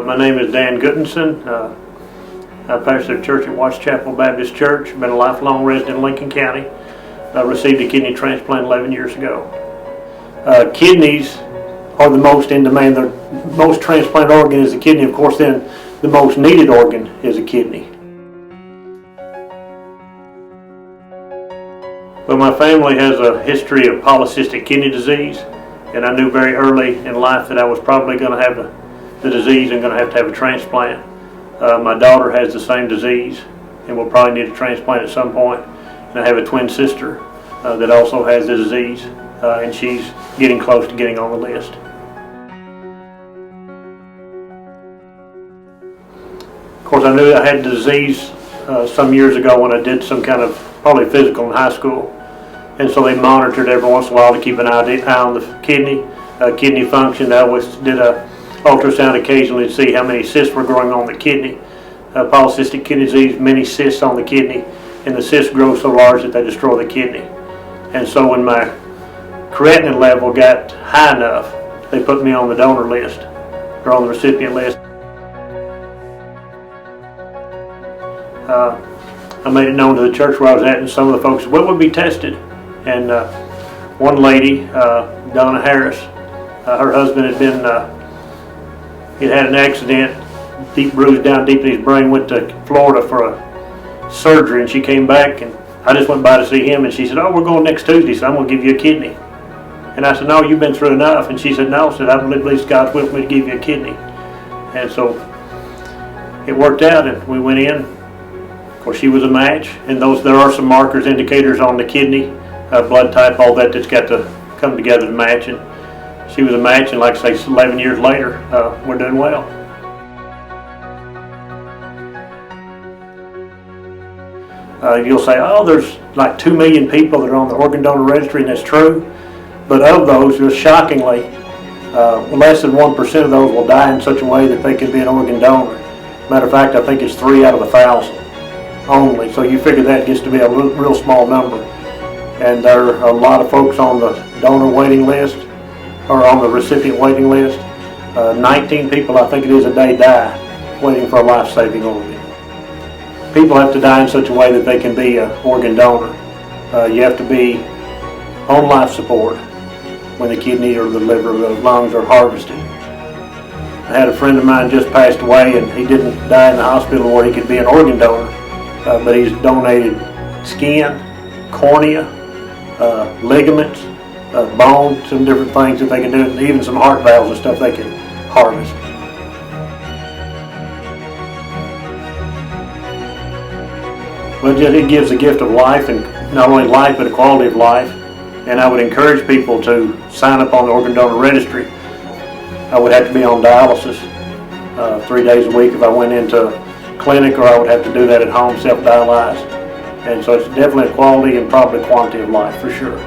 My name is Dan Guttenson. I pastor a church at Watts Chapel Baptist Church. I've been a lifelong resident in Lincoln County. I received a kidney transplant 11 years ago. Kidneys are the most in demand. The most transplanted organ is the kidney. Of course, then the most needed organ is a kidney. Well, my family has a history of polycystic kidney disease, and I knew very early in life that I was probably going to have the disease and going to have a transplant. My daughter has the same disease and will probably need a transplant at some point. And I have a twin sister that also has the disease, and she's getting close to getting on the list. Of course, I knew I had the disease some years ago when I did some kind of probably physical in high school. And so they monitored every once in a while to keep an eye on the kidney function. I always did a ultrasound occasionally to see how many cysts were growing on the kidney. Polycystic kidney disease, many cysts on the kidney, and the cysts grow so large that they destroy the kidney. And so when my creatinine level got high enough, they put me on the donor list, or on the recipient list. I made it known to the church where I was at, and some of the folks said, "What would be tested?" And one lady, Donna Harris, her husband had been, he'd had an accident, deep bruise down deep in his brain, went to Florida for a surgery, and she came back, and I just went by to see him, and she said, "Oh, we're going next Tuesday, so I'm going to give you a kidney." And I said, "No, you've been through enough." And she said, "No," said, "I believe God's will for me to give you a kidney." And so it worked out, and we went in. Of course, she was a match, and there are some markers, indicators on the kidney, blood type, all that's got to come together to match. And she was a match, and like I say, 11 years later, we're doing well. You'll say, "Oh, there's like 2 million people that are on the organ donor registry," and that's true. But of those, just shockingly, less than 1% of those will die in such a way that they can be an organ donor. Matter of fact, I think it's 3 out of 1,000 only. So you figure that gets to be a real small number. And there are a lot of folks on the donor waiting list, or on the recipient waiting list. 19 people, I think it is, a day die waiting for a life-saving organ. People have to die in such a way that they can be an organ donor. You have to be on life support when the kidney or the liver or the lungs are harvested. I had a friend of mine just passed away, and he didn't die in the hospital where he could be an organ donor, but he's donated skin, cornea, ligaments, bone, some different things that they can do, and even some heart valves and stuff they can harvest. But it gives a gift of life, and not only life, but a quality of life. And I would encourage people to sign up on the organ donor registry. I would have to be on dialysis 3 days a week if I went into a clinic, or I would have to do that at home, self-dialyze. And so it's definitely a quality and probably quantity of life for sure.